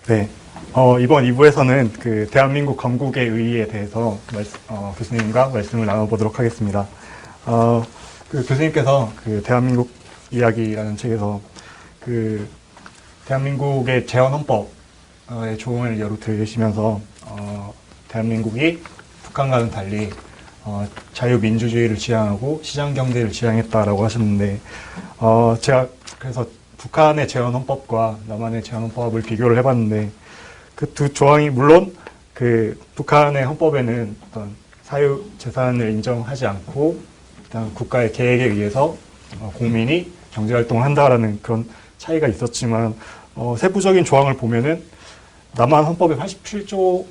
네. 이번 2부에서는 그 대한민국 건국의 의의에 대해서 교수님과 말씀을 나눠보도록 하겠습니다. 그 교수님께서 그 대한민국 이야기라는 책에서 그 대한민국의 재헌헌법의 조언을 여러 들으시면서 대한민국이 북한과는 달리 자유민주주의를 지향하고 시장경제를 지향했다라고 하셨는데 제가 그래서 북한의 재헌헌법과 남한의 재헌헌법을 비교를 해봤는데 그 두 조항이 물론 그 북한의 헌법에는 어떤 사유 재산을 인정하지 않고 일단 국가의 계획에 의해서 국민이 경제활동을 한다라는 그런 차이가 있었지만 세부적인 조항을 보면은 남한 헌법의 87조는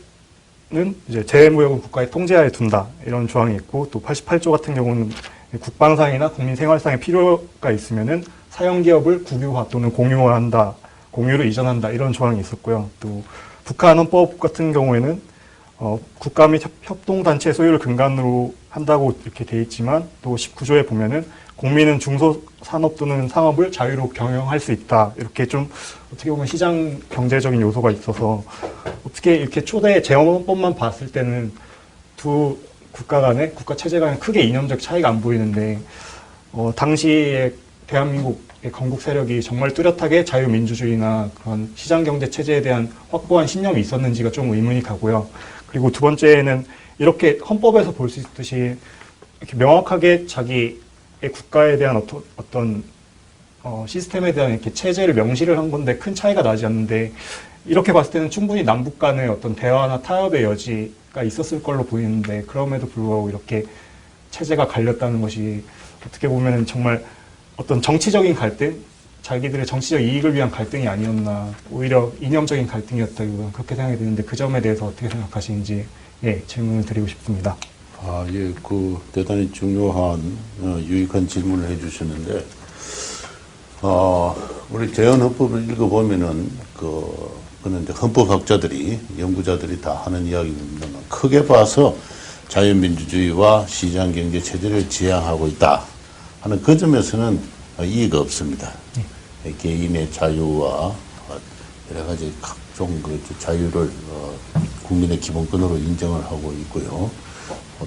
이제 재무역은 국가의 통제하에 둔다 이런 조항이 있고 또 88조 같은 경우는 국방상이나 국민 생활상의 필요가 있으면은 사용기업을 국유화 또는 공유화한다, 공유로 이전한다 이런 조항이 있었고요. 또 북한 헌법 같은 경우에는 국가 및 협동단체 소유를 근간으로 한다고 이렇게 돼 있지만 또 19조에 보면은 국민은 중소산업 또는 상업을 자유로 경영할 수 있다. 이렇게 좀 어떻게 보면 시장 경제적인 요소가 있어서 어떻게 이렇게 초대 재헌헌법만 봤을 때는 두 국가 간의 국가 체제 간에 크게 이념적 차이가 안 보이는데 당시에 대한민국의 건국 세력이 정말 뚜렷하게 자유민주주의나 그런 시장경제 체제에 대한 확고한 신념이 있었는지가 좀 의문이 가고요. 그리고 두 번째는 이렇게 헌법에서 볼 수 있듯이 이렇게 명확하게 자기의 국가에 대한 어떤 시스템에 대한 이렇게 체제를 명시를 한 건데 큰 차이가 나지 않는데 이렇게 봤을 때는 충분히 남북 간의 어떤 대화나 타협의 여지가 있었을 걸로 보이는데 그럼에도 불구하고 이렇게 체제가 갈렸다는 것이 어떻게 보면 정말 어떤 정치적인 갈등, 자기들의 정치적 이익을 위한 갈등이 아니었나, 오히려 이념적인 갈등이었다고 그렇게 생각이 드는데 그 점에 대해서 어떻게 생각하시는지 질문을 드리고 싶습니다. 예, 대단히 중요한 유익한 질문을 해주셨는데 우리 재헌헌법을 읽어보면은 그는 이제 헌법학자들이 연구자들이 다 하는 이야기입니다. 크게 봐서 자유민주주의와 시장경제 체제를 지향하고 있다 하는 그 점에서는 이의가 없습니다. 개인의 자유와 여러 가지 각종 그 자유를 국민의 기본권으로 인정을 하고 있고요.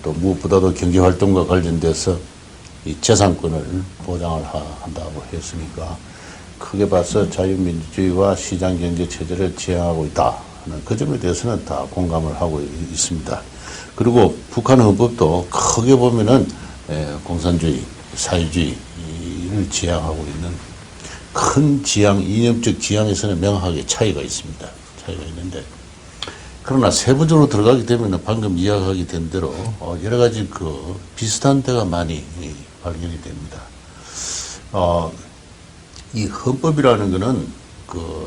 또 무엇보다도 경제활동과 관련돼서 이 재산권을 보장을 한다고 했으니까 크게 봐서 자유민주주의와 시장경제 체제를 지향하고 있다 하는 그 점에 대해서는 다 공감을 하고 있습니다. 그리고 북한 헌법도 크게 보면은 공산주의, 사회주의를 지향하고 있는 큰 지향, 이념적 지향에서는 명확하게 차이가 있습니다. 차이가 있는데 그러나 세부적으로 들어가게 되면 방금 이야기하게 된 대로 여러 가지 비슷한 데가 많이 발견이 됩니다. 이 헌법이라는 것은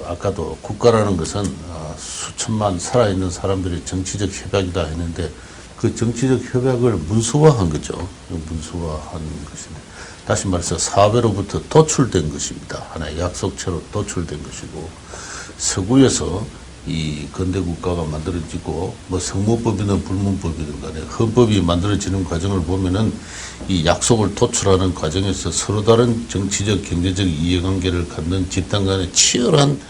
아까도 국가라는 것은 수천만 살아있는 사람들의 정치적 협약이다 했는데 그 정치적 협약을 문서화한 거죠. 문서화한 것인데 다시 말해서 사회로부터 도출된 것입니다. 하나의 약속처럼 도출된 것이고 서구에서 이 근대 국가가 만들어지고 성모법이든 불문법이든 간에 헌법이 만들어지는 과정을 보면은 이 약속을 도출하는 과정에서 서로 다른 정치적 경제적 이해관계를 갖는 집단 간의 치열한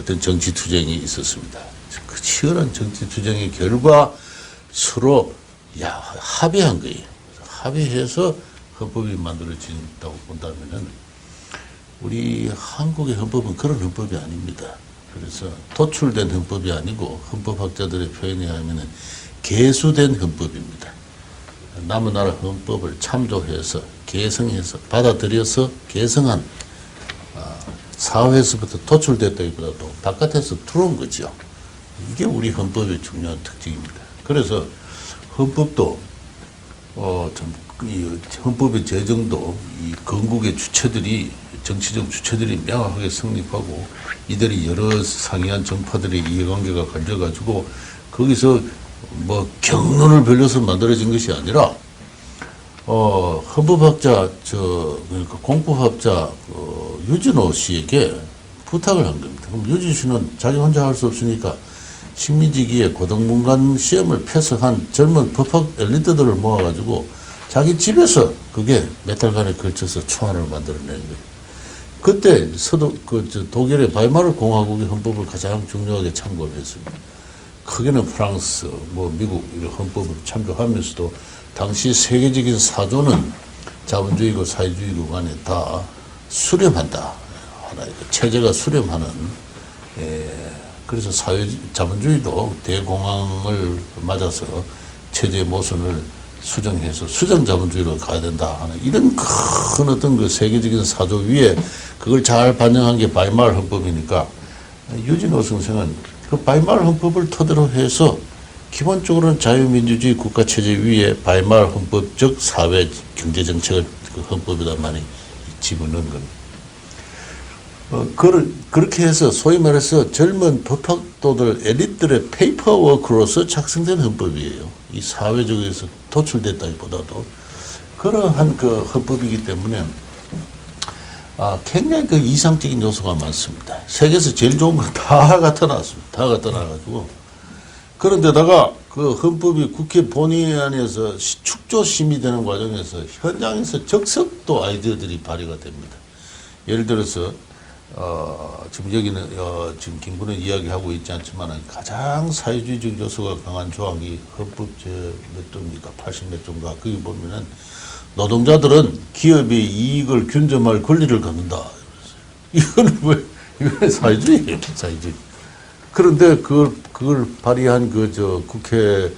어떤 정치 투쟁이 있었습니다. 그 치열한 정치 투쟁의 결과 서로 합의한 거예요. 합의해서 헌법이 만들어진다고 본다면은 우리 한국의 헌법은 그런 헌법이 아닙니다. 그래서 도출된 헌법이 아니고 헌법학자들의 표현에 의하면 개수된 헌법입니다. 남의 나라 헌법을 참조해서 개성해서 받아들여서 개성한 사회에서부터 도출됐다기보다도 바깥에서 들어온 거죠. 이게 우리 헌법의 중요한 특징입니다. 그래서 헌법도 이 헌법의 제정도 이 건국의 주체들이 정치적 주체들이 명확하게 성립하고 이들이 여러 상이한 정파들의 이해관계가 걸려가지고 거기서 경론을 벌려서 만들어진 것이 아니라 헌법학자 그러니까 공법학자 유진호 씨에게 부탁을 한 겁니다. 그럼 유진 씨는 자기 혼자 할 수 없으니까 식민지기에 고등문관 시험을 패스한 젊은 법학 엘리트들을 모아가지고 자기 집에서 그게 몇 달간에 걸쳐서 초안을 만들어낸 거예요. 그때 독일의 바이마르 공화국의 헌법을 가장 중요하게 참고를 했습니다. 크게는 프랑스, 미국 이런 헌법을 참조하면서도 당시 세계적인 사조는 자본주의고 사회주의고 간에 다 수렴한다. 하나의 체제가 수렴하는, 그래서 자본주의도 대공황을 맞아서 체제 모순을 수정해서 수정 자본주의로 가야 된다 하는 이런 큰 어떤 그 세계적인 사조 위에 그걸 잘 반영한 게 바이마르 헌법이니까 유진호 선생은 그 바이마르 헌법을 토대로 해서 기본적으로는 자유민주주의 국가체제 위에 바이마르 헌법적 사회 경제정책을 그 헌법에다 많이 집어넣은 겁니다. 그렇게 해서 소위 말해서 젊은 도탁도들 엘리트들의 페이퍼워크로서 작성된 헌법이에요. 이 사회적에서 도출됐다기보다도 그러한 그 헌법이기 때문에 굉장히 그 이상적인 요소가 많습니다. 세계에서 제일 좋은 건 다 갖다 놨습니다. 다 갖다 놔가지고 그런데다가 그 헌법이 국회 본회의안에서 축조 심의되는 과정에서 현장에서 적석도 아이디어들이 발휘가 됩니다. 예를 들어서 지금 여기는 지금 김군은 이야기하고 있지 않지만 가장 사회주의적 요소가 강한 조항이 헌법 몇 조입니까? 80몇 조인가? 거기 보면은 노동자들은 기업의 이익을 균점할 권리를 갖는다. 이거는 사회주의예요, 사회주의. 그런데 그걸 발의한 국회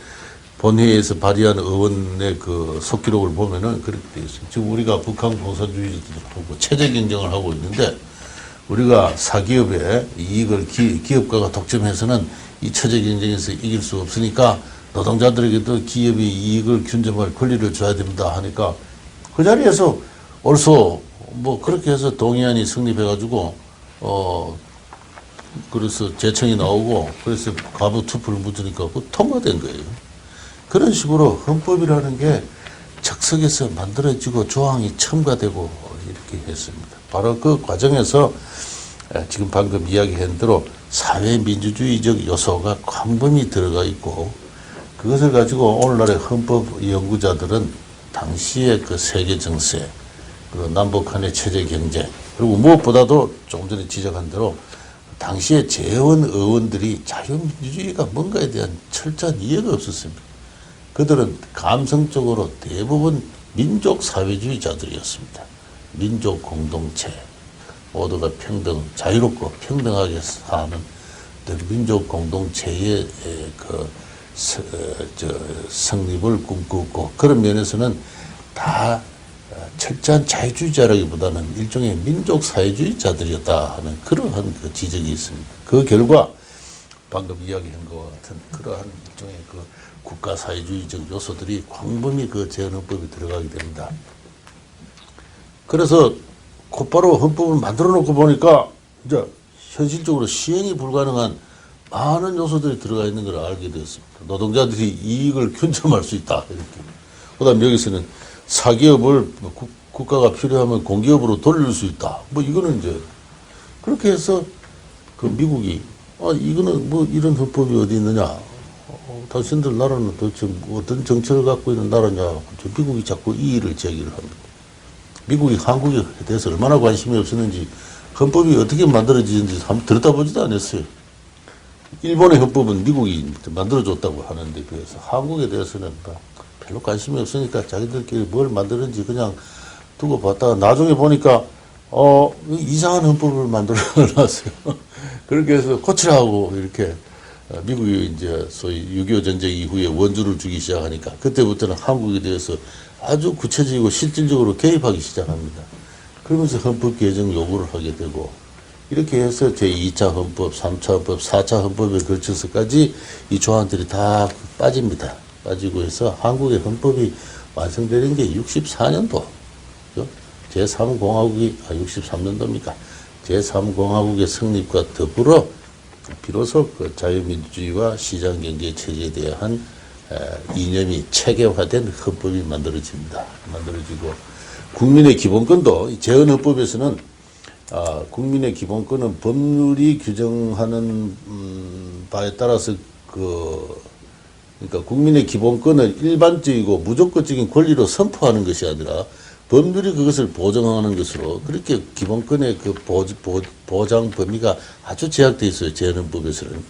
본회의에서 발의한 의원의 그 속기록을 보면은 그렇게 되어 있어요. 지금 우리가 북한 공산주의하고 체제 경쟁을 하고 있는데 우리가 사기업의 이익을 기업가가 독점해서는 이 체제 경쟁에서 이길 수 없으니까 노동자들에게도 기업의 이익을 균점할 권리를 줘야 됩니다 하니까 그 자리에서 옳소 그렇게 해서 동의안이 성립해가지고 그래서 재청이 나오고 그래서 가부 투표를 묻으니까 그 통과된 거예요. 그런 식으로 헌법이라는 게 적석에서 만들어지고 조항이 첨가되고 이렇게 했습니다. 바로 그 과정에서 지금 방금 이야기한 대로 사회민주주의적 요소가 광범위 들어가 있고 그것을 가지고 오늘날의 헌법 연구자들은 당시의 그 세계 정세, 그리고 남북 간의 체제 경쟁, 그리고 무엇보다도 조금 전에 지적한 대로 당시에 재원 의원들이 자유민주주의가 뭔가에 대한 철저한 이해가 없었습니다. 그들은 감성적으로 대부분 민족 사회주의자들이었습니다. 민족 공동체, 모두가 자유롭고 평등하게 사는 민족 공동체의 성립을 꿈꾸고 그런 면에서는 다 철저한 자유주의자라기보다는 일종의 민족 사회주의자들이었다 하는 그러한 그 지적이 있습니다. 그 결과 방금 이야기한 것과 같은 그러한 일종의 그 국가 사회주의적 요소들이 광범위 그 재헌헌법에 들어가게 됩니다. 그래서 곧바로 헌법을 만들어 놓고 보니까 이제 현실적으로 시행이 불가능한 많은 요소들이 들어가 있는 걸 알게 되었습니다. 노동자들이 이익을 균점할 수 있다. 이렇게. 그 다음에 여기서는 사기업을 국가가 필요하면 공기업으로 돌릴 수 있다. 이거는 이제 그렇게 해서 그 미국이 이거는 이런 헌법이 어디 있느냐. 당신들 나라는 도대체 어떤 정책을 갖고 있는 나라냐. 미국이 자꾸 이의를 제기를 합니다. 미국이 한국에 대해서 얼마나 관심이 없었는지 헌법이 어떻게 만들어지는지 한번 들여다보지도 않았어요. 일본의 헌법은 미국이 만들어줬다고 하는데 비해서 한국에 대해서는 별로 관심이 없으니까 자기들끼리 뭘 만드는지 그냥 두고 봤다가 나중에 보니까 이상한 헌법을 만들어 놨어요. 그렇게 해서 고치라고 이렇게 미국이 이제 소위 6.25 전쟁 이후에 원조를 주기 시작하니까 그때부터는 한국에 대해서 아주 구체적이고 실질적으로 개입하기 시작합니다. 그러면서 헌법 개정 요구를 하게 되고 이렇게 해서 제2차 헌법, 3차 헌법, 4차 헌법에 걸쳐서까지 이 조항들이 다 빠집니다. 빠지고 해서 한국의 헌법이 완성되는 게 64년도. 제3공화국이 63년도입니까? 제3공화국의 성립과 더불어 비로소 그 자유민주주의와 시장경제 체제에 대한 이념이 체계화된 헌법이 만들어집니다. 만들어지고 국민의 기본권도 재헌헌법에서는 국민의 기본권은 법률이 규정하는 바에 따라서 그러니까 국민의 기본권을 일반적이고 무조건적인 권리로 선포하는 것이 아니라 법률이 그것을 보장하는 것으로 그렇게 기본권의 그 보장 범위가 아주 제약되어 있어요. 재헌법에서는.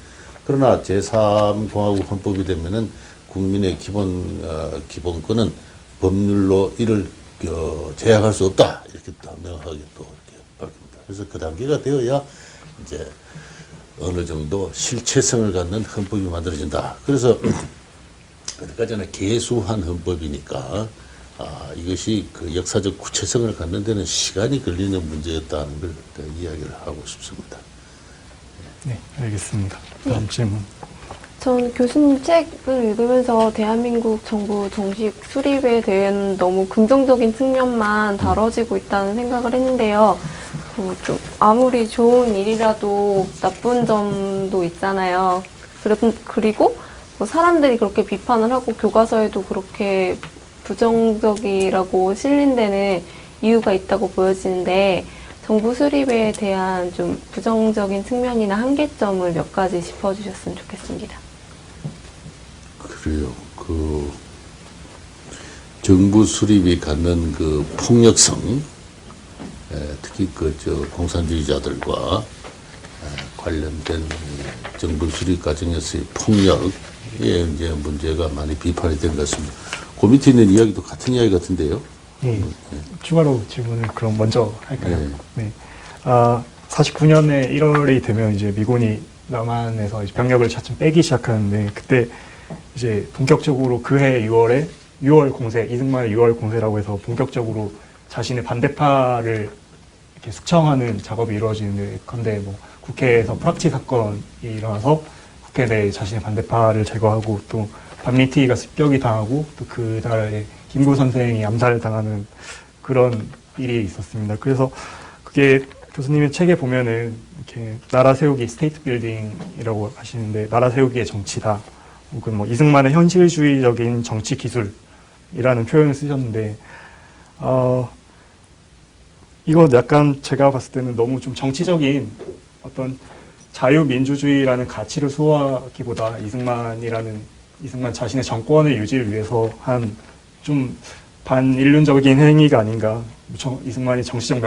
그러나 제3공화국 헌법이 되면은 국민의 기본권은 법률로 이를 제약할 수 없다. 이렇게 또 명확하게 또 이렇게 밝힙니다. 그래서 그 단계가 되어야 이제 어느 정도 실체성을 갖는 헌법이 만들어진다. 그래서 그때까지는 개수한 헌법이니까 이것이 그 역사적 구체성을 갖는 데는 시간이 걸리는 문제였다는 걸 이야기를 하고 싶습니다. 네, 알겠습니다. 다음 질문. 전 교수님 책을 읽으면서 대한민국 정부 정식 수립에 대한 너무 긍정적인 측면만 다뤄지고 있다는 생각을 했는데요. 좀 아무리 좋은 일이라도 나쁜 점도 있잖아요. 그리고 뭐 사람들이 그렇게 비판을 하고 교과서에도 그렇게 부정적이라고 실린 데는 이유가 있다고 보여지는데 정부 수립에 대한 좀 부정적인 측면이나 한계점을 몇 가지 짚어주셨으면 좋겠습니다. 그래요. 그 정부 수립이 갖는 그 폭력성, 특히 공산주의자들과 관련된 정부 수립 과정에서의 폭력에 이제 문제가 많이 비판이 된 것 같습니다. 그 밑에 있는 이야기도 같은 이야기 같은데요. 네, 추가로 질문을 그럼 먼저 할까요? 네. 네. 49년에 1월이 되면 이제 미군이 남한에서 이제 병력을 차츰 빼기 시작하는데 그때 이제 본격적으로 그해 6월에 6월 공세, 이승만의 6월 공세라고 해서 본격적으로 자신의 반대파를 이렇게 숙청하는 작업이 이루어지는데 그런데 뭐 국회에서 프락치 사건이 일어나서 국회 내에 자신의 반대파를 제거하고 또 반민특위가 습격이 당하고 또 그달에 김구 선생이 암살을 당하는 그런 일이 있었습니다. 그래서 그게 교수님의 책에 보면은 이렇게 나라 세우기 스테이트 빌딩이라고 하시는데 나라 세우기의 정치다. 혹은 뭐 이승만의 현실주의적인 정치 기술이라는 표현을 쓰셨는데 이거 약간 제가 봤을 때는 너무 좀 정치적인 어떤 자유민주주의라는 가치를 수호하기보다 이승만 자신의 정권의 유지를 위해서 한 좀 반인륜적인 행위가 아닌가. 이승만이 정치적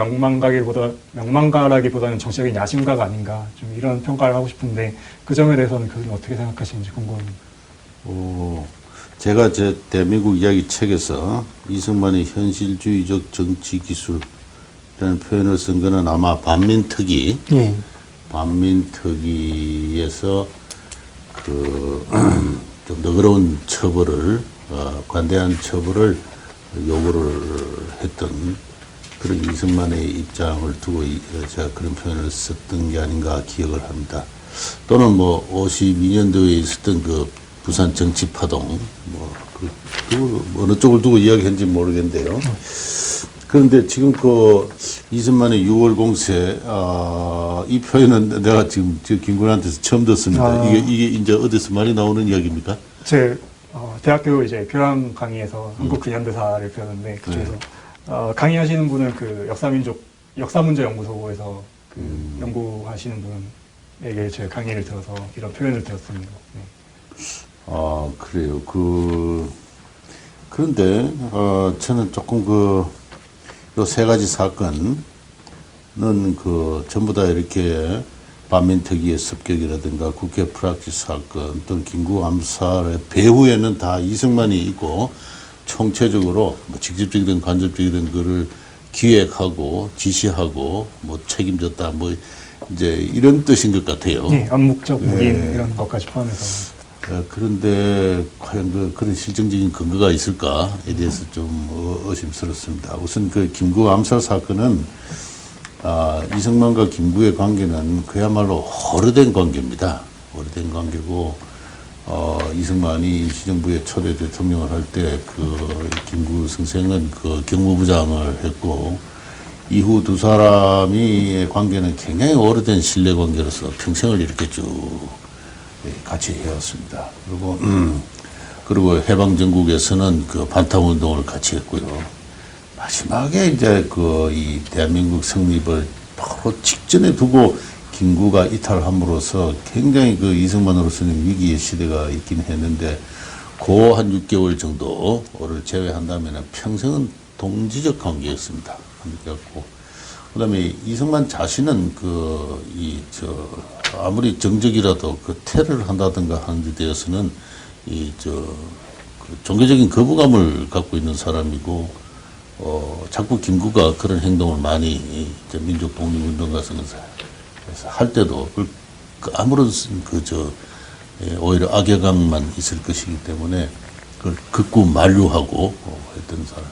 명망가라기보다는 정치적인 야심가가 아닌가. 좀 이런 평가를 하고 싶은데 그 점에 대해서는 교수님 어떻게 생각하시는지 궁금합니다. 제가 제 대한민국 이야기 책에서 이승만의 현실주의적 정치 기술이라는 표현을 쓴 거는 아마 반민특위, 반민특위에서 좀 너그러운 처벌을, 관대한 처벌을 요구를 했던 그런 이승만의 입장을 두고 제가 그런 표현을 썼던 게 아닌가 기억을 합니다. 또는 뭐 52년도에 있었던 그 부산 정치파동, 어느 쪽을 두고 이야기했는지 모르겠는데요. 그런데 지금 그 이승만의 6월 공세, 이 표현은 내가 지금 김군한테서 처음 듣습니다. 이게 이제 어디서 많이 나오는 이야기입니까? 제 대학교 이제 교양 강의에서 한국 근현대사를 배웠는데 그중에서 강의하시는 분은 그 역사문제연구소에서 그 연구하시는 분에게 제 강의를 들어서 이런 표현을 들었습니다. 네. 그래요. 그런데, 저는 조금 요 세 가지 사건은 전부 다 이렇게 반민특위의 습격이라든가 국회 프락치 사건 또는 김구 암살의 배후에는 다 이승만이 있고 총체적으로 뭐 직접적이든 간접적이든 그를 기획하고 지시하고 뭐 책임졌다 뭐 이제 이런 뜻인 것 같아요. 네, 암묵적 묵인 이런 것까지 포함해서. 그런데 과연 그런 실증적인 근거가 있을까에 대해서 좀 의심스럽습니다. 우선 그 김구 암살 사건은 이승만과 김구의 관계는 그야말로 오래된 관계입니다. 오래된 관계고 이승만이 임시정부의 초대 대통령을 할 때 김구 선생은 경무부장을 했고 이후 두 사람의 관계는 굉장히 오래된 신뢰 관계로서 평생을 이렇게 쭉 같이 해왔습니다. 그리고 해방전국에서는 반타운동을 같이 했고요. 마지막에 이제 이 대한민국 성립을 바로 직전에 두고 김구가 이탈함으로써 굉장히 이승만으로서는 위기의 시대가 있긴 했는데 한 6개월 정도를 제외한다면 평생은 동지적 관계였습니다. 그래갖고 그다음에 이승만 자신은 아무리 정적이라도 그 테러를 한다든가 하는 데 대해서는 그 종교적인 거부감을 갖고 있는 사람이고, 자꾸 김구가 그런 행동을 많이 민족 독립운동 같은 것을 할 때도 아무런 오히려 악영향만 있을 것이기 때문에 그걸 극구 만류하고 했던 사람.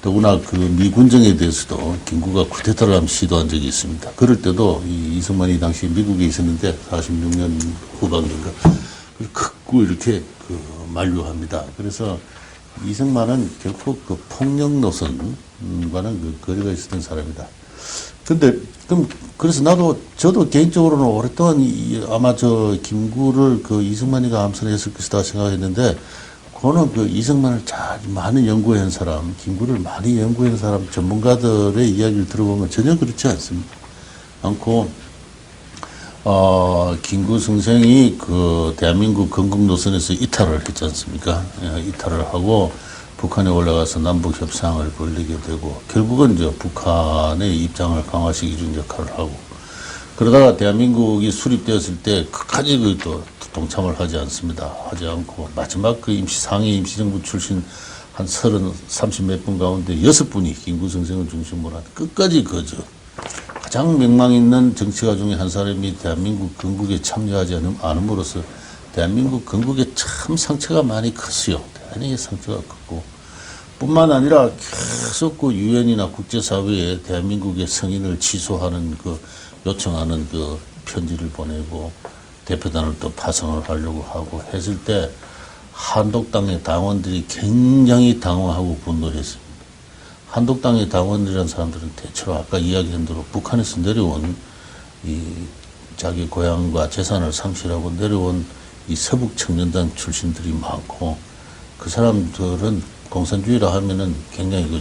더구나 그 미군정에 대해서도 김구가 쿠데타를 한번 시도한 적이 있습니다. 그럴 때도 이승만이 당시 미국에 있었는데 46년 후반인가 그걸 극구 이렇게 만류합니다. 그래서 이승만은 결코 그 폭력 노선과는 그 거리가 있었던 사람이다. 그래서 저도 개인적으로는 오랫동안 아마 김구를 이승만이가 암살했을 것이다 생각했는데, 그거는 이승만을 잘 많이 연구한 사람, 김구를 많이 연구한 사람, 전문가들의 이야기를 들어보면 전혀 그렇지 않고, 김구 선생이 대한민국 건국 노선에서 이탈을 했지 않습니까? 이탈을 하고 북한에 올라가서 남북 협상을 벌이게 되고, 결국은 북한의 입장을 강화시키는 역할을 하고, 그러다가 대한민국이 수립되었을 때 끝까지 또 동참을 하지 않습니다. 하지 않고 마지막 상해 임시정부 출신 한 30몇 분 가운데 6분이 김구 선생을 중심으로 끝까지 가장 명망 있는 정치가 중에 한 사람이 대한민국 건국에 참여하지 않음으로써 대한민국 건국에 참 상처가 많이 컸어요. 대단히 상처가 컸고, 뿐만 아니라 계속 유엔이나 국제사회에 대한민국의 승인을 취소하는 요청하는 편지를 보내고 대표단을 또 파송을 하려고 하고 했을 때 한독당의 당원들이 굉장히 당황하고 분노했습니다. 한독당의 당원들이라는 사람들은 대체로 아까 이야기한 대로 북한에서 내려온 자기 고향과 재산을 상실하고 내려온 서북 청년단 출신들이 많고, 그 사람들은 공산주의라 하면은 굉장히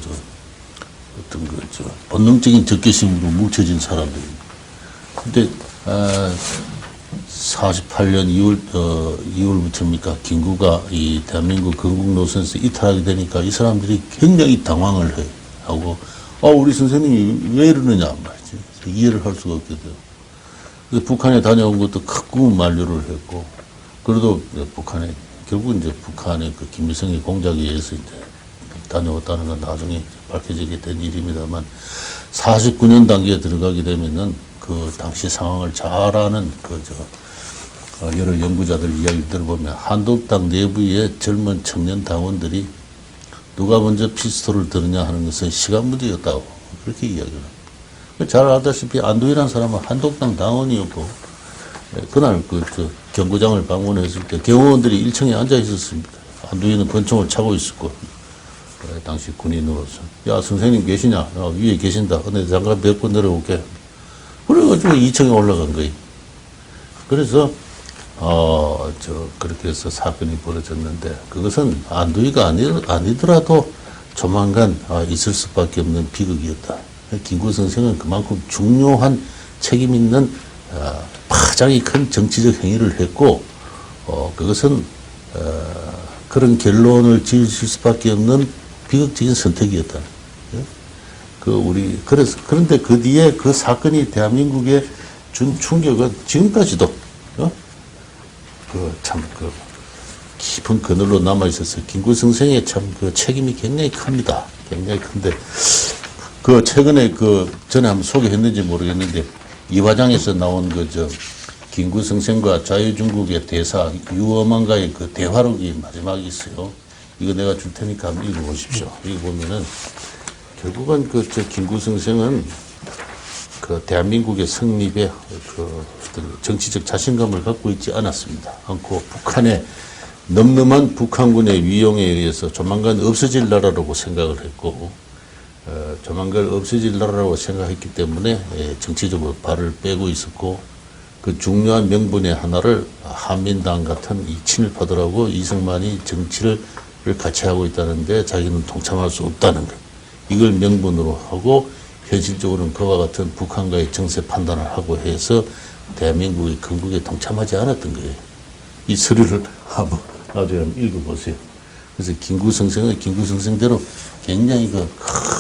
본능적인 적개심으로 뭉쳐진 사람들입니다. 근데 48년 2월부터입니까? 김구가 이 대한민국 건국 노선에서 이탈하게 되니까 이 사람들이 굉장히 당황을 하고, 우리 선생님이 왜 이러느냐 말이지. 이해를 할 수가 없게 돼요. 그래서 북한에 다녀온 것도 극구 만류를 했고, 그래도 결국은 북한의 김일성의 공작에 의해서 다녀왔다는 건 나중에 밝혀지게 된 일입니다만, 49년 단계에 들어가게 되면은 당시 상황을 잘 아는 여러 연구자들 이야기를 들어보면 한독당 내부의 젊은 청년 당원들이 누가 먼저 피스톨을 들으냐 하는 것은 시간 문제였다고 그렇게 이야기를 합니다. 잘 알다시피 안도희라는 사람은 한독당 당원이었고, 그날 경구장을 방문했을 때 경호원들이 1층에 앉아 있었습니다. 안도희는 권총을 차고 있었고, 당시 군인으로서 야, 선생님 계시냐? 위에 계신다. 근데 잠깐 몇 번 내려올게. 그래가지고 2층에 올라간 거예요. 그래서 그렇게 해서 사건이 벌어졌는데, 그것은 안도희가 아니더라도 조만간 있을 수밖에 없는 비극이었다. 김구 선생은 그만큼 중요한 책임 있는 파장이 큰 정치적 행위를 했고, 그것은 그런 지으실 수밖에 없는 비극적인 선택이었다. 그런데 그 뒤에 그 사건이 대한민국에 준 충격은 지금까지도, 깊은 그늘로 남아있어서 김구 선생의 책임이 굉장히 큽니다. 굉장히 큰데, 최근에 전에 한번 소개했는지 모르겠는데, 이화장에서 나온 김구 선생과 자유중국의 대사 유어만과의 대화록이 마지막에 있어요. 이거 내가 줄 테니까 한번 읽어보십시오. 이거 보면은, 결국은 김구 선생은 대한민국의 성립에 어떤 정치적 자신감을 갖고 있지 않았습니다. 않고 북한의 늠름한 북한군의 위용에 의해서 조만간 없어질 나라라고 생각을 했고, 조만간 없어질 나라라고 생각했기 때문에 정치적으로 발을 빼고 있었고, 그 중요한 명분의 하나를 한민당 같은 이 친일파들하고 이승만이 정치를 같이 하고 있다는데 자기는 동참할 수 없다는 것. 이걸 명분으로 하고 현실적으로는 그와 같은 북한과의 정세 판단을 하고 해서 대한민국의 건국에 동참하지 않았던 거예요. 이 서류를 한번 나중에 읽어보세요. 그래서 김구성생은 김구성생대로 굉장히 그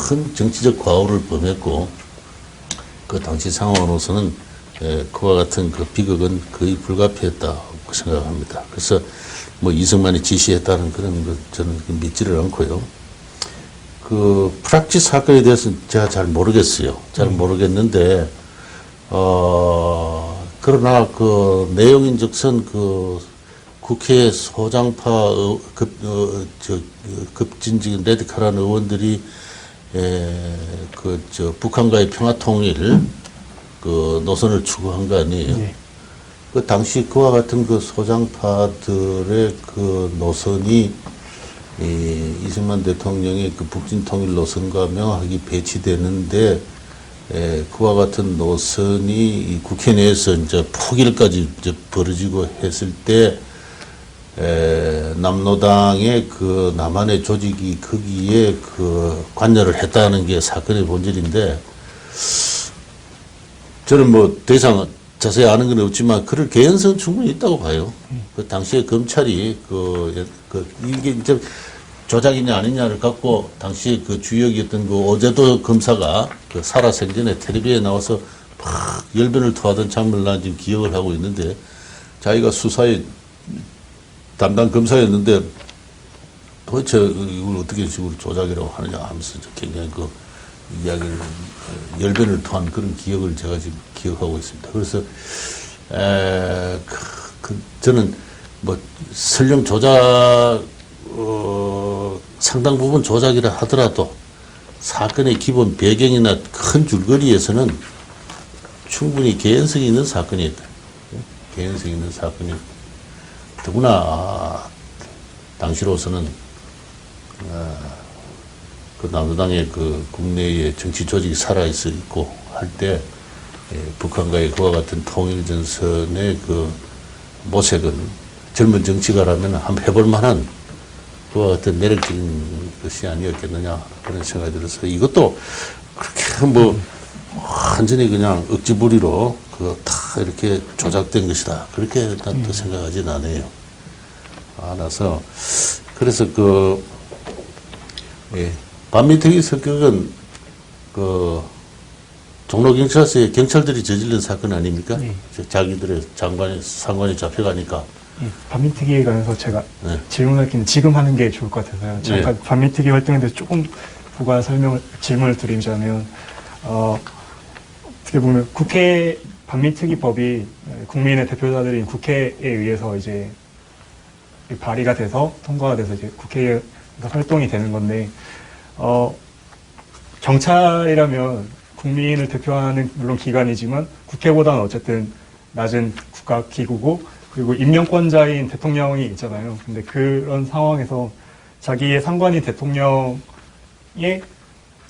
큰 정치적 과오를 범했고, 그 당시 상황으로서는 그와 같은 그 비극은 거의 불가피했다고 생각합니다. 그래서 뭐 이승만이 지시했다는 그런 것 저는 믿지를 않고요. 그 프락치 사건에 대해서는 제가 잘 모르겠어요. 잘 모르겠는데 그러나 그 내용인즉슨 그 국회 소장파 급진적인 레디칼한 의원들이 북한과의 평화 통일 그 노선을 추구한 거 아니에요. 예. 그 당시 그와 같은 그 소장파들의 그 노선이 이승만 대통령의 그 북진 통일 노선과 명확하게 배치되는데 그와 같은 노선이 이 국회 내에서 이제 포기까지 이제 벌어지고 했을 때 남로당의 그 남한의 조직이 거기에 그 관여를 했다는 게 사건의 본질인데, 저는 뭐 더 이상 자세히 아는 건 없지만 그럴 개연성은 충분히 있다고 봐요. 그 당시에 검찰이 이게 이제 조작이냐 아니냐를 갖고 당시 그 주역이었던 그 오제도 검사가 그 살아생전에 텔레비에 나와서 막 열변을 토하던 장면을 난 지금 기억을 하고 있는데, 자기가 수사의 담당 검사였는데 도대체 이걸 어떻게 식으로 조작이라고 하느냐 하면서 굉장히 그 이야기를 열변을 토한 그런 기억을 제가 지금 기억하고 있습니다. 그래서 저는 뭐 설령 조작 상당 부분 조작이라 하더라도 사건의 기본 배경이나 큰 줄거리에서는 충분히 개연성이 있는 사건이었다. 개연성이 있는 사건이었다. 더구나 당시로서는 그 남로당의 그 국내의 정치 조직이 살아 있어 있고 할 때 북한과의 그와 같은 통일 전선의 그 모색은 젊은 정치가라면 한번 해볼 만한 그와 같은 매력적인 것이 아니었겠느냐 그런 생각이 들어서, 이것도 그렇게 뭐 완전히 그냥 억지부리로 다 이렇게 조작된 것이다 그렇게 난 또 생각하진 않아요. 알아서 그래서 반민특위 성격은 그 종로경찰서에 경찰들이 저지른 사건 아닙니까? 네. 자기들의 상관이 잡혀가니까. 예, 반민특위에 관해서 제가 네. 질문할 게 지금 하는 게 좋을 것 같아서요. 잠깐 반민특위 활동에 대해서 조금 부가 질문을 드리자면, 어떻게 보면 반민특위법이 국민의 대표자들인 국회에 의해서 이제 발의가 돼서 통과가 돼서 이제 국회에서 활동이 되는 건데, 경찰이라면 국민을 대표하는 물론 기관이지만 국회보다는 어쨌든 낮은 국가기구고, 그리고 임명권자인 대통령이 있잖아요. 근데 그런 상황에서 자기의 상관인 대통령의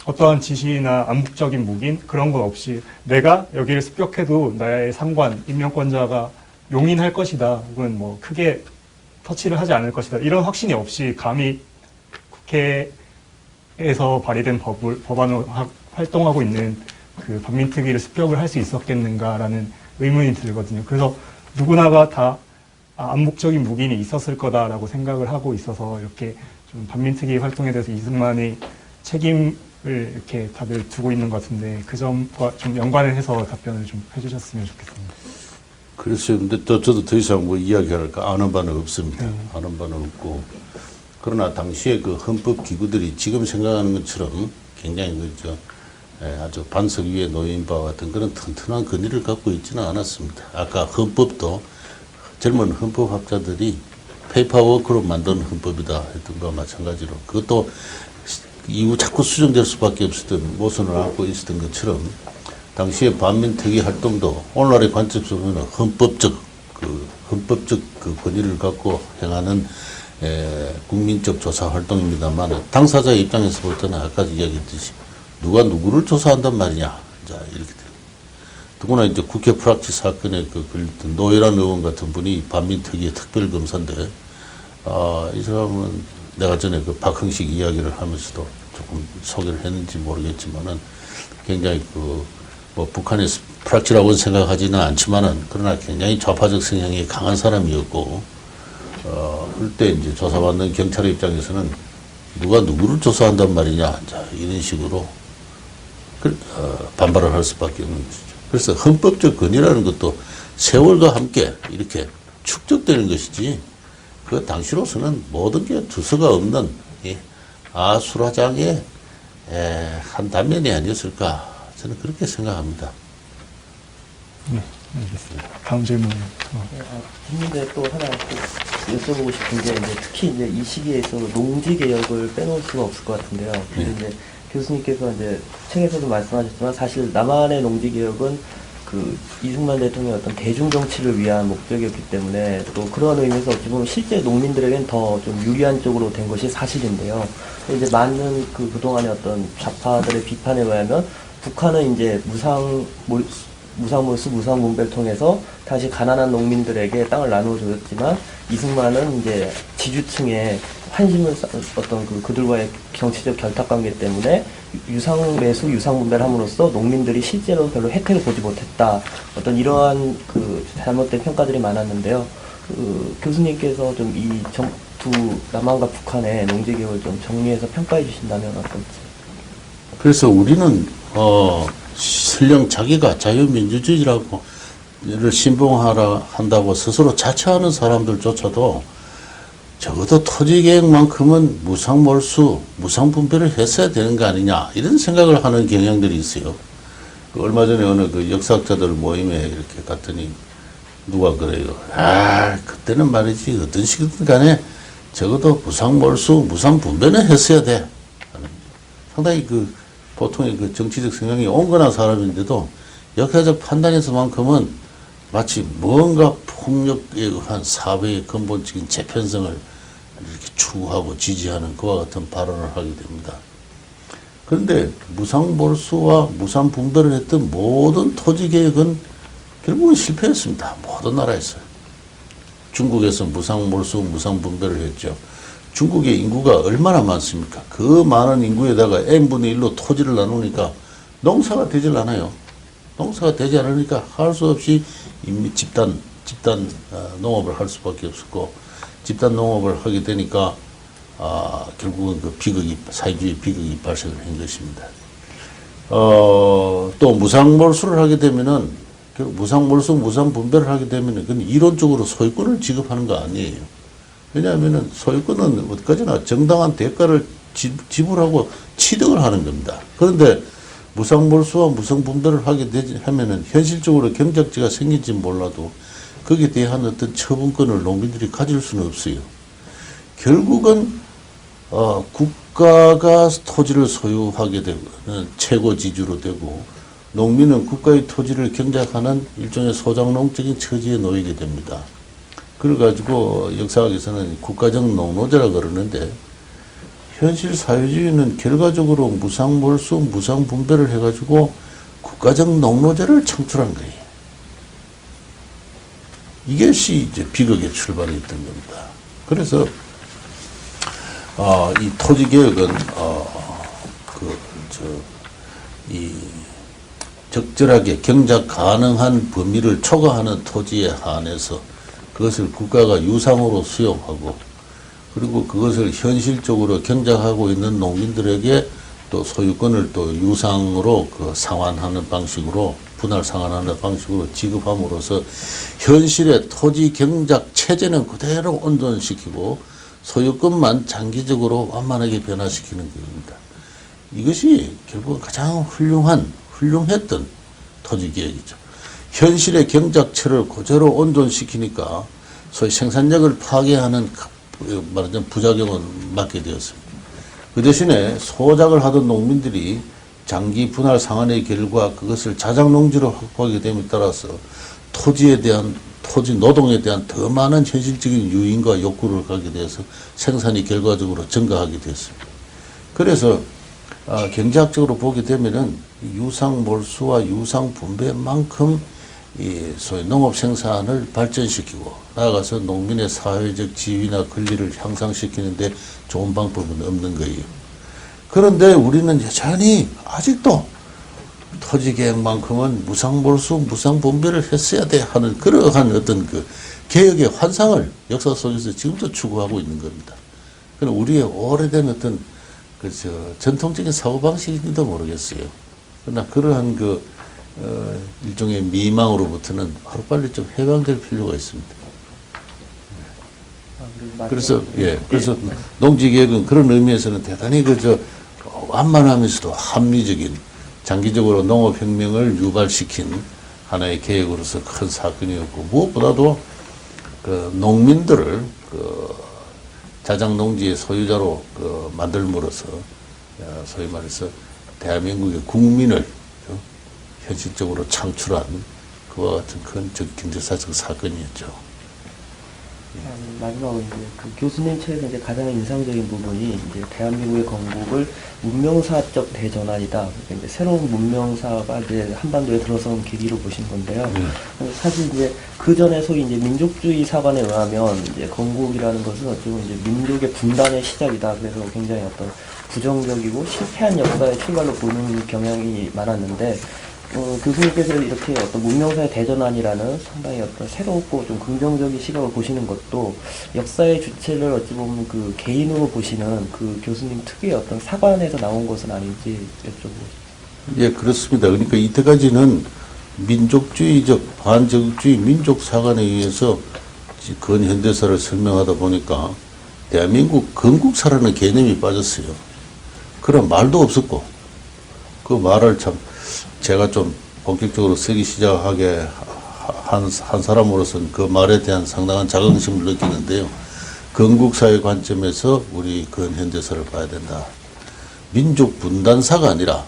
어떠한 지시나 암묵적인 묵인 그런 건 없이 내가 여기를 습격해도 나의 상관 임명권자가 용인할 것이다, 혹은 뭐 크게 터치를 하지 않을 것이다, 이런 확신이 없이 감히 국회에서 발의된 법안으로 활동하고 있는 그 반민특위를 습격을 할 수 있었겠는가라는 의문이 들거든요. 그래서 누구나가 다 암묵적인 묵인이 있었을 거다라고 생각을 하고 있어서 이렇게 좀 반민특위 활동에 대해서 이승만의 책임을 이렇게 다들 두고 있는 것 같은데, 그 점과 좀 연관을 해서 답변을 좀 해주셨으면 좋겠습니다. 그렇죠. 근데 또 저도 더 이상 뭐 이야기할까 아는 바는 없습니다. 아는 바는 없고, 그러나 당시에 그 헌법 기구들이 지금 생각하는 것처럼 굉장히 아주 반석 위에 놓인 바와 같은 그런 튼튼한 근위를 갖고 있지는 않았습니다. 아까 헌법도 젊은 헌법학자들이 페이퍼워크로 만든 헌법이다 했던 거와 마찬가지로, 그것도 이후 자꾸 수정될 수밖에 없었던 모순을 안고 있었던 것처럼 당시의 반민특위 활동도 오늘날의 관점에서 보면 헌법적 그 권위를 갖고 행하는 국민적 조사 활동입니다만, 당사자의 입장에서 볼 때는 아까 이야기했듯이 누가 누구를 조사한단 말이냐, 자 이렇게 돼요. 더구나 이제 국회 프락치 사건에 걸렸던 노회란 의원 같은 분이 반민특위의 특별검사인데, 이 사람은 내가 전에 그 박흥식 이야기를 하면서도 조금 소개를 했는지 모르겠지만은 굉장히 뭐 북한의 프락치라고는 생각하지는 않지만은 그러나 굉장히 좌파적 성향이 강한 사람이었고, 그때 이제 조사받는 경찰의 입장에서는 누가 누구를 조사한단 말이냐, 자, 이런 식으로 반발을 할 수밖에 없는 것이죠. 그래서 헌법적 권위라는 것도 세월과 함께 이렇게 축적되는 것이지, 그 당시로서는 모든 게 두서가 없는 이 아수라장의 한 단면이 아니었을까, 저는 그렇게 생각합니다. 네, 알겠습니다. 다음 질문. 뒷문제 또 하나 또 여쭤보고 싶은 게 이제 특히 이제 이 시기에 있어서 농지 개혁을 빼놓을 수가 없을 것 같은데요. 근데 이제 교수님께서 이제 책에서도 말씀하셨지만 사실 남한의 농지 개혁은 그 이승만 대통령의 어떤 대중 정치를 위한 목적이었기 때문에 또 그런 의미에서 어찌 보면 실제 농민들에겐 더 좀 유리한 쪽으로 된 것이 사실인데요. 이제 많은 그 그동안의 어떤 좌파들의 비판에 의하면 북한은 이제 무상몰수, 무상분배를 통해서 다시 가난한 농민들에게 땅을 나누어줬지만 이승만은 이제 지주층에 환심을 어떤 그들과의 정치적 결탁관계 때문에 유상매수, 유상분배를 함으로써 농민들이 실제로 별로 혜택을 보지 못했다. 어떤 이러한 그 잘못된 평가들이 많았는데요. 그 교수님께서 좀 이 두 남한과 북한의 농지개혁을 좀 정리해서 평가해 주신다면 어떨지. 그래서 우리는 설령 자기가 자유민주주의라고 를 신봉하라 한다고 스스로 자처하는 사람들조차도 적어도 토지개혁만큼은 무상몰수, 무상분배를 했어야 되는 거 아니냐, 이런 생각을 하는 경향들이 있어요. 얼마 전에 어느 그 역사학자들 모임에 이렇게 갔더니 누가 그래요. 그때는 말이지 어떤 식이든 간에 적어도 무상몰수, 무상분배는 했어야 돼. 상당히 보통의 정치적 성향이 온건한 사람인데도 역사적 판단에서만큼은 마치 뭔가 폭력에 의한 사회의 근본적인 재편성을 이렇게 추구하고 지지하는 그와 같은 발언을 하게 됩니다. 그런데 무상몰수와 무상분배를 했던 모든 토지개혁은 결국은 실패했습니다. 모든 나라에서. 중국에서 무상몰수, 무상분배를 했죠. 중국의 인구가 얼마나 많습니까? 그 많은 인구에다가 n분의 1로 토지를 나누니까 농사가 되질 않아요. 농사가 되지 않으니까 할 수 없이 집단 농업을 할 수밖에 없었고, 집단 농업을 하게 되니까 결국은 사회주의 비극이 발생을 한 것입니다. 또 무상몰수를 하게 되면은, 무상몰수, 무상분배를 하게 되면은 그건 이론적으로 소유권을 지급하는 거 아니에요. 왜냐하면은 소유권은 어디까지나 정당한 대가를 지불하고 취득을 하는 겁니다. 그런데 무상몰수와 무상분배를 하면은 현실적으로 경작지가 생긴지 몰라도 거기에 대한 어떤 처분권을 농민들이 가질 수는 없어요. 결국은 국가가 토지를 소유하게 되고 최고 지주로 되고, 농민은 국가의 토지를 경작하는 일종의 소장농적인 처지에 놓이게 됩니다. 그래가지고 역사학에서는 국가적 농노제라 그러는데, 현실 사회주의는 결과적으로 무상몰수, 무상분배를 해가지고 국가적 농노제를 창출한 거예요. 이것이 이제 비극의 출발이었던 겁니다. 그래서 이 토지개혁은 적절하게 경작 가능한 범위를 초과하는 토지에 한해서 그것을 국가가 유상으로 수용하고, 그리고 그것을 현실적으로 경작하고 있는 농민들에게 또 소유권을 또 유상으로 상환하는 방식으로, 분할 상환하는 방식으로 지급함으로써 현실의 토지 경작 체제는 그대로 온전시키고 소유권만 장기적으로 완만하게 변화시키는 겁니다. 이것이 결국 가장 훌륭했던 토지개혁이죠. 현실의 경작체를 그대로 온전시키니까 소위 생산력을 파괴하는 말하자면 부작용은 막게 되었습니다. 그 대신에 소작을 하던 농민들이 장기 분할 상환의 결과 그것을 자작농지로 확보하게 됨에 따라서 토지 노동에 대한 더 많은 현실적인 유인과 욕구를 갖게 돼서 생산이 결과적으로 증가하게 됐습니다. 그래서 경제학적으로 보게 되면은 유상몰수와 유상분배만큼 소위 농업 생산을 발전시키고 나아가서 농민의 사회적 지위나 권리를 향상시키는데 좋은 방법은 없는 거예요. 그런데 우리는 여전히 아직도 토지개혁만큼은 무상몰수, 무상분배를 했어야 돼 하는 그러한 어떤 개혁의 환상을 역사 속에서 지금도 추구하고 있는 겁니다. 그럼 우리의 오래된 어떤 전통적인 사고방식인지도 모르겠어요. 그러나 그러한 일종의 미망으로부터는 하루빨리 좀 해방될 필요가 있습니다. 그래서 농지개혁은 그런 의미에서는 대단히 완만하면서도 합리적인 장기적으로 농업혁명을 유발시킨 하나의 계획으로서 큰 사건이었고, 무엇보다도 농민들을 자장농지의 소유자로 만들므로써 소위 말해서 대한민국의 국민을 현실적으로 창출한 그와 같은 큰 경제사적 사건이었죠. 마지막으로 이제 교수님 책에서 이제 가장 인상적인 부분이 이제 대한민국의 건국을 문명사적 대전환이다. 그러니까 이제 새로운 문명사가 이제 한반도에 들어선 계기로 보신 건데요. 사실 이제 그 전에 소위 이제 민족주의 사관에 의하면 이제 건국이라는 것은 어떻게 보면 이제 민족의 분단의 시작이다. 그래서 굉장히 어떤 부정적이고 실패한 역사의 출발로 보는 경향이 많았는데, 교수님께서 이렇게 어떤 문명사의 대전환이라는 상당히 어떤 새롭고 좀 긍정적인 시각을 보시는 것도 역사의 주체를 어찌 보면 개인으로 보시는 교수님 특유의 어떤 사관에서 나온 것은 아닌지 여쭤보고 싶습니다. 예, 그렇습니다. 그러니까 이때까지는 민족주의적, 반제국주의 민족사관에 의해서 근현대사를 설명하다 보니까 대한민국 건국사라는 개념이 빠졌어요. 그런 말도 없었고, 그 말을 제가 좀 본격적으로 쓰기 시작하게 한 사람으로서는 그 말에 대한 상당한 자긍심을 느끼는데요. 건국사의 관점에서 우리 근현대사를 봐야 된다. 민족 분단사가 아니라,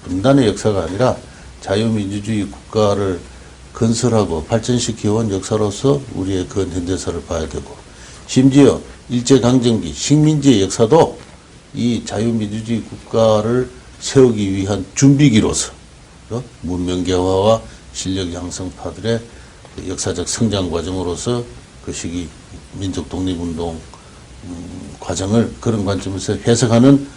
분단의 역사가 아니라 자유민주주의 국가를 건설하고 발전시켜온 역사로서 우리의 근현대사를 봐야 되고, 심지어 일제강점기 식민지의 역사도 이 자유민주주의 국가를 세우기 위한 준비기로서 문명개화와 실력 양성파들의 역사적 성장 과정으로서 그 시기 민족 독립운동 과정을 그런 관점에서 해석하는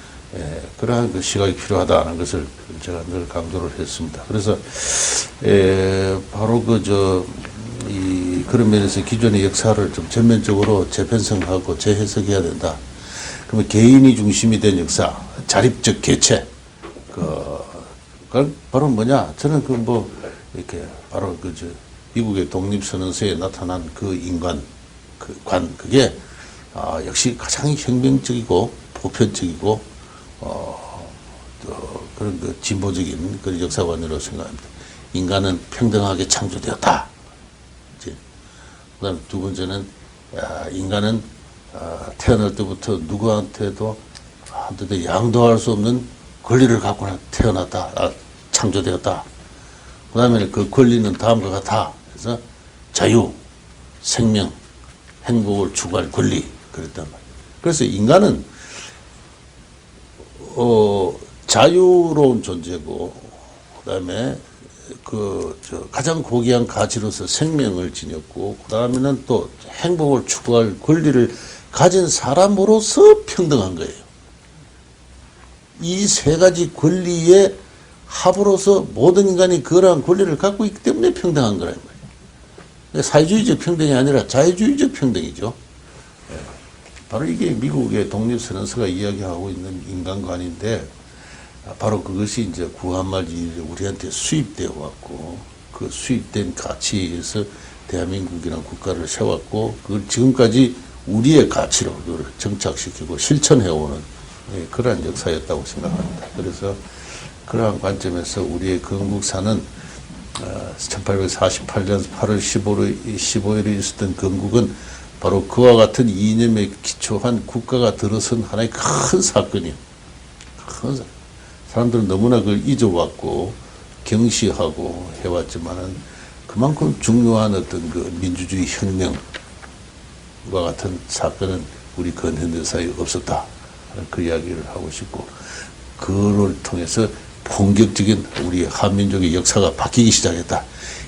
그러한 시각이 필요하다는 것을 제가 늘 강조를 했습니다. 그래서 바로 그런 면에서 기존의 역사를 좀 전면적으로 재편성하고 재해석해야 된다. 그러면 개인이 중심이 된 역사, 자립적 개체, 그건 바로 뭐냐? 저는 이렇게 바로 미국의 독립선언서에 나타난 인간, 그게 역시 가장 혁명적이고 보편적이고 그런 진보적인 그런 역사관으로 생각합니다. 인간은 평등하게 창조되었다. 그다음 두 번째는 인간은 태어날 때부터 누구한테도 한때도 양도할 수 없는 권리를 갖고 태어났다, 창조되었다. 그 다음에 그 권리는 다음과 같아. 그래서 자유, 생명, 행복을 추구할 권리, 그랬단 말이에요. 그래서 인간은, 자유로운 존재고, 그 다음에 가장 고귀한 가치로서 생명을 지녔고, 그 다음에는 또 행복을 추구할 권리를 가진 사람으로서 평등한 거예요. 이 세 가지 권리의 합으로서 모든 인간이 그러한 권리를 갖고 있기 때문에 평등한 거란 말이에요. 사회주의적 평등이 아니라 자유주의적 평등이죠. 바로 이게 미국의 독립선언서가 이야기하고 있는 인간관인데, 바로 그것이 이제 구한말이 우리한테 수입되어 왔고, 그 수입된 가치에 의해서 대한민국이라는 국가를 세웠고, 그걸 지금까지 우리의 가치로 그걸 정착시키고 실천해오는 그러한 역사였다고 생각합니다. 그래서 그러한 관점에서 우리의 건국사는 1848년 8월 15일에 있었던 건국은 바로 그와 같은 이념에 기초한 국가가 들어선 하나의 큰 사건이에요. 사람들은 너무나 그걸 잊어왔고 경시하고 해왔지만은 그만큼 중요한 어떤 민주주의 혁명과 같은 사건은 우리 근현대사에 없었다. 그 이야기를 하고 싶고, 그를 통해서 본격적인 우리 한민족의 역사가 바뀌기 시작했다.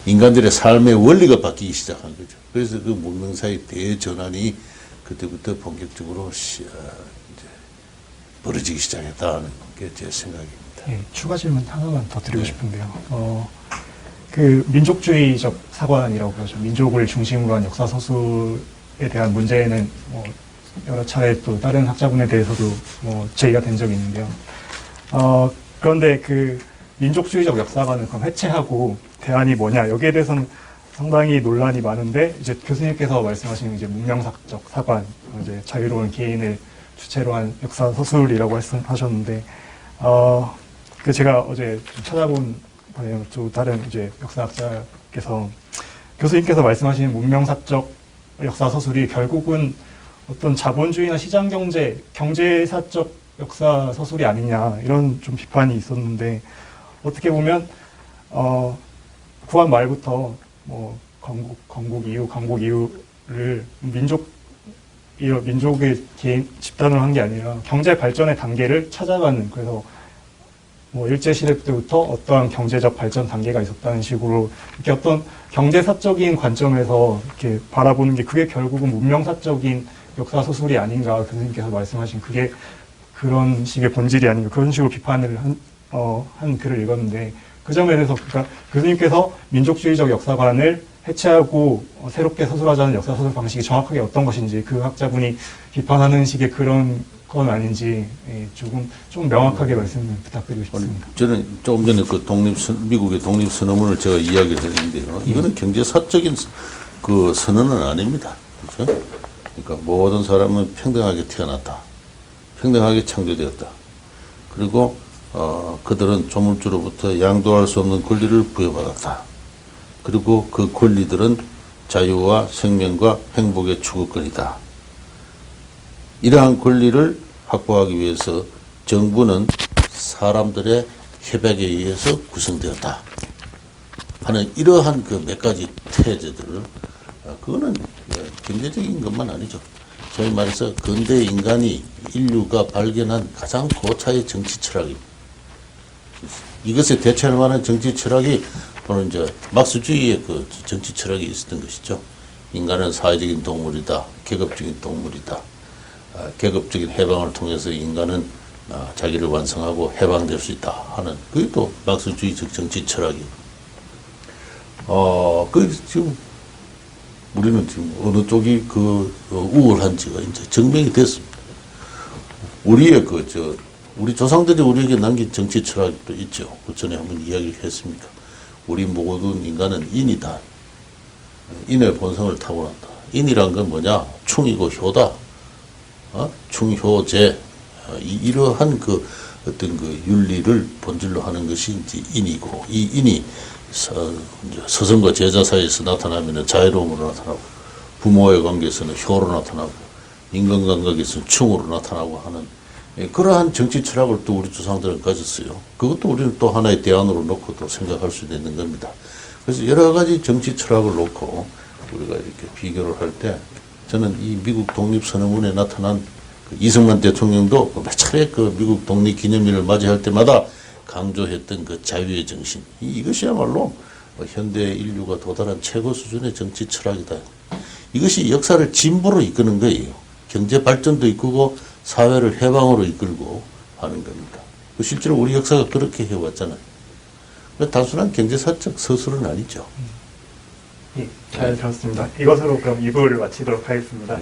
인간들의 삶의 원리가 바뀌기 시작한 거죠. 그래서 그 문명사의 대전환이 그때부터 본격적으로 이제 벌어지기 시작했다는 게 제 생각입니다. 추가 질문 하나만 더 드리고 싶은데요. 그 민족주의적 사관이라고 그러죠. 민족을 중심으로 한 역사 서술에 대한 문제는 뭐 여러 차례 또 다른 학자분에 대해서도 뭐 제의가 된 적이 있는데요. 그런데 그 민족주의적 역사관을 그럼 해체하고 대안이 뭐냐, 여기에 대해서는 상당히 논란이 많은데, 이제 교수님께서 말씀하시는 이제 문명사적 사관, 이제 자유로운 개인을 주체로 한 역사 서술이라고 말씀하셨는데, 그 제가 어제 좀 찾아본 바에 또 다른 이제 역사학자께서 교수님께서 말씀하시는 문명사적 역사 서술이 결국은 어떤 자본주의나 시장경제, 경제사적 역사 서술이 아니냐, 이런 좀 비판이 있었는데, 어떻게 보면 구한 말부터 뭐 건국 이후를 민족의 개인 집단을 한 게 아니라 경제 발전의 단계를 찾아가는, 그래서 뭐 일제시대 때부터 어떠한 경제적 발전 단계가 있었다는 식으로 이렇게 어떤 경제사적인 관점에서 이렇게 바라보는 게, 그게 결국은 문명사적인 역사 서술이 아닌가, 교수님께서 말씀하신 그게 그런 식의 본질이 아닌가, 그런 식으로 비판을 한 글을 읽었는데, 그 점에 대해서 그러니까 교수님께서 민족주의적 역사관을 해체하고 새롭게 서술하자는 역사 서술 방식이 정확하게 어떤 것인지, 그 학자분이 비판하는 식의 그런 건 아닌지 좀 명확하게 말씀을 부탁드리고 싶습니다. 저는 조금 전에 그 미국의 독립선언문을 제가 이야기를 했는데요. 이거는 경제사적인 그 선언은 아닙니다. 그렇죠? 그러니까 모든 사람은 평등하게 태어났다. 평등하게 창조되었다. 그리고 그들은 조물주로부터 양도할 수 없는 권리를 부여받았다. 그리고 그 권리들은 자유와 생명과 행복의 추구권이다. 이러한 권리를 확보하기 위해서 정부는 사람들의 협약에 의해서 구성되었다 하는 이러한 그 몇 가지 태제들을, 그거는 경제적인 것만 아니죠. 소위 말해서 근대 인간이, 인류가 발견한 가장 고차의 정치 철학입니다. 이것에 대처할 만한 정치 철학이 바로 이제 막스주의의 그 정치 철학이 있었던 것이죠. 인간은 사회적인 동물이다, 계급적인 동물이다. 계급적인 해방을 통해서 인간은 자기를 완성하고 해방될 수 있다 하는, 그게 또 막스주의적 정치 철학이에요. 지금 우리는 지금 어느 쪽이 우월한지가 이제 증명이 됐습니다. 우리의 우리 조상들이 우리에게 남긴 정치 철학도 있죠. 그 전에 한번 이야기를 했습니까? 우리 모든 인간은 인이다. 인의 본성을 타고난다. 인이란 건 뭐냐? 충이고 효다. 충효제. 이러한 어떤 윤리를 본질로 하는 것이 이제 인이고, 이 인이 스승과 제자 사이에서 나타나면 자유로움으로 나타나고, 부모의 관계에서는 효로 나타나고, 인간관계에서는 충으로 나타나고 하는, 그러한 정치 철학을 또 우리 조상들은 가졌어요. 그것도 우리는 또 하나의 대안으로 놓고 또 생각할 수 있는 겁니다. 그래서 여러 가지 정치 철학을 놓고 우리가 이렇게 비교를 할 때, 저는 이 미국 독립선언문에 나타난 이승만 대통령도 몇 차례 미국 독립기념일을 맞이할 때마다 강조했던 그 자유의 정신, 이것이야말로 현대 인류가 도달한 최고 수준의 정치 철학이다. 이것이 역사를 진보로 이끄는 거예요. 경제 발전도 이끌고 사회를 해방으로 이끌고 하는 겁니다. 실제로 우리 역사가 그렇게 해왔잖아요. 단순한 경제사적 서술은 아니죠. 잘 들었습니다. 이것으로 그럼 2부를 마치도록 하겠습니다.